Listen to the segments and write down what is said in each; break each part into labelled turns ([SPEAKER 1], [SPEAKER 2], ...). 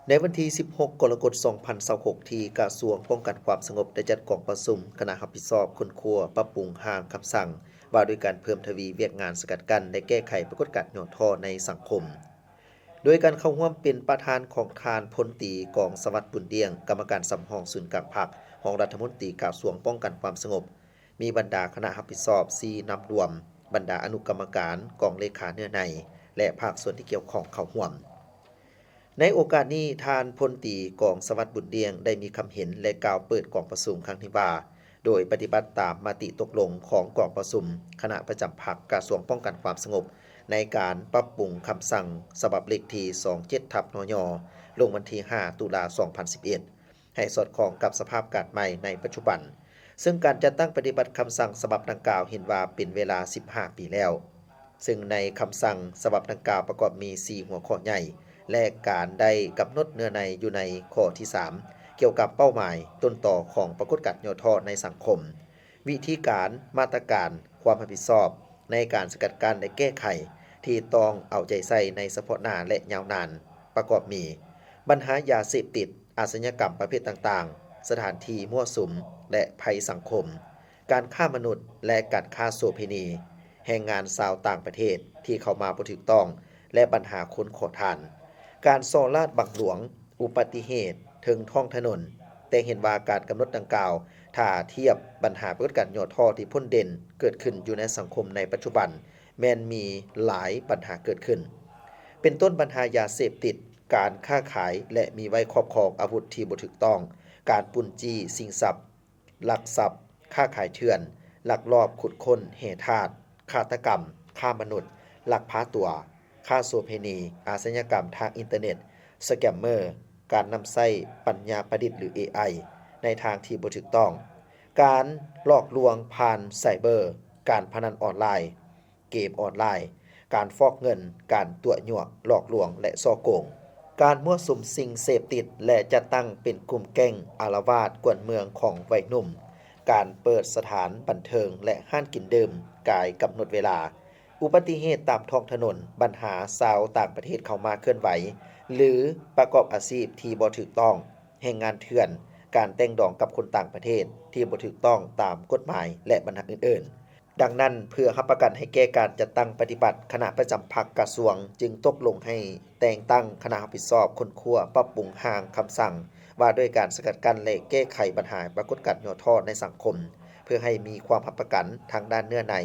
[SPEAKER 1] ในวันที่ 16 กรกฎาคม 2026 ที่กระทรวงป้องกันความสงบได้จัดกองประชุมคณะรับผิดชอบคนครัวปรับปรุงร่างคำสั่งว่าด้วยการเพิ่มทวีเวียกงานสกัดกั้นและแก้ไขปรากฏการณ์ย่อท่อในสังคม โดยการเข้าร่วมเป็นประธานของทานพลตรีกองสวัสดิ์บุญเดียงกรรมการสำรองศูนย์กลางพรรคของรัฐมนตรีกระทรวงป้องกันความสงบมีบรรดาคณะรับผิดชอบ4นำรวมบรรดาอนุกรรมการกองเลขาเนื้อในและภาคส่วนที่เกี่ยวข้องเข้าร่วมในโอกาสนี้ทานพลตรีกองสวัสดิ์บุญเดียงได้มีคำเห็นและกล่าวเปิดกองประชุมครั้งที่ว่าโดยปฏิบัติตามมติตกลงของกองประชุมคณะประจำพรรคกระทรวงป้องกันความสงบในการปรับปรุงคำสั่งฉบับเลขที่27/นย.ลงวันที่5ตุลาคม2011ให้สอดคล้องกับสภาพการณ์ใหม่ในปัจจุบันซึ่งการจัดตั้งปฏิบัติคำสั่งฉบับดังกล่าวเห็นว่าเป็นเวลา15ปีแล้วซึ่งในคำสั่งฉบับดังกล่าวประกอบมี4หัวข้อใหญ่และการได้กำหนดเนื้อในอยู่ในข้อที่3เกี่ยวกับเป้าหมายต้นต่อของปรากฏการณ์ย่อท่อในสังคมวิธีการมาตรการความรับผิดชอบในการสกัดกั้นและแก้ไขที่ต้องเอาใจใส่ในเฉพาะหน้าและยาวนานประกอบมีปัญหายาเสพติดอาชญากรรมประเภทต่างๆสถานที่มั่วสุมและภัยสังคมการฆ่ามนุษย์และการฆ่าโสเภณีแรงงานชาวต่างประเทศที่เข้ามาบ่ถูกต้องและปัญหาคนขอทานการส่อลาดบังหลวงอุบัติเหตุถึงท้องถนนแต่เห็นว่าการกำหนดดังกล่าวถ้าเทียบปัญหาปรากฏการณ์ย่อท่อที่พ้นเด่นเกิดขึ้นอยู่ในสังคมในปัจจุบันแม้นมีหลายปัญหาเกิดขึ้นเป็นต้นปัญหายาเสพติดการค้าขายและมีไว้ครอบครองอาวุธที่บ่ถูกต้องการปุ้นจี้ชิงทรัพย์ลักทรัพย์ค้าขายเถื่อนลักลอบขุดค้นแห่ทาสฆาตกรรมฆ่ามนุษย์ลักพาตัวฆ่าโสเภณีอาชญากรรมทางอินเทอร์เน็ตสแกมเมอร์การนำใช้ปัญญาประดิษฐ์หรือ AI ในทางที่บ่ถูกต้องการหลอกลวงผ่านไซเบอร์การพนันออนไลน์เกมออนไลน์การฟอกเงินการตั๋วยั่วหลอกลวงและฉ้อโกงการมั่วสุมสิ่งเสพติดและจัดตั้งเป็นกลุ่มแก๊งอาละวาดกวนเมืองของวัยหนุ่มการเปิดสถานบันเทิงและห้านกินดื่มกายกำหนดเวลาอุบัติเหตุตามท้องถนนปัญหาชาวต่างประเทศเข้ามาเคลื่อนไหวหรือประกอบอาชีพที่บ่ถูกต้องแรงงานเถื่อนการแต่งดองกับคนต่างประเทศที่บ่ถูกต้องตามกฎหมายและปัญหาอื่นๆดังนั้นเพื่อรับประกันให้แก่การจัดตั้งปฏิบัติคณะประจำพรรคกระทรวงจึงตกลงให้แต่งตั้งคณะรับผิดชอบคนครัวปรับปรุงร่างคำสั่งว่าด้วยการสกัดกั้นและแก้ไขปัญหาปรากฏการณ์ย่อท่อในสังคมเพื่อให้มีความรับประกันทางด้านเนื้อใน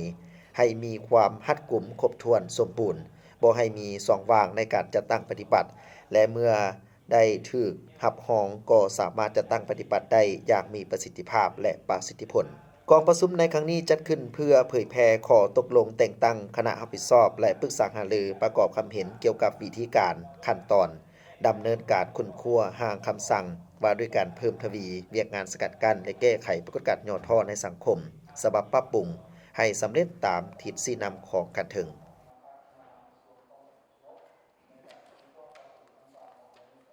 [SPEAKER 1] ให้มีความรัดกุมครบถ้วนสมบูรณ์บ่ให้มีช่องว่างในการจัดตั้งปฏิบัติและเมื่อได้ถูกรับรองก็สามารถจัดตั้งปฏิบัติได้อย่างมีประสิทธิภาพและประสิทธิผลกองประชุมในครั้งนี้จัดขึ้นเพื่อเผยแพร่ข้อตกลงแต่งตั้งคณะรับผิดชอบและปรึกษาหารือประกอบความเห็นเกี่ยวกับวิธีการขั้นตอนดำเนินการค้นคว้าร่างคำสั่งว่าด้วยการเพิ่มทวีเวียกงานสกัดกั้นและแก้ไขปรากฏการณ์ย่อท่อในสังคมฉบับปรับปรุงให้สำเร็จตามทิศชี้นำของการถึง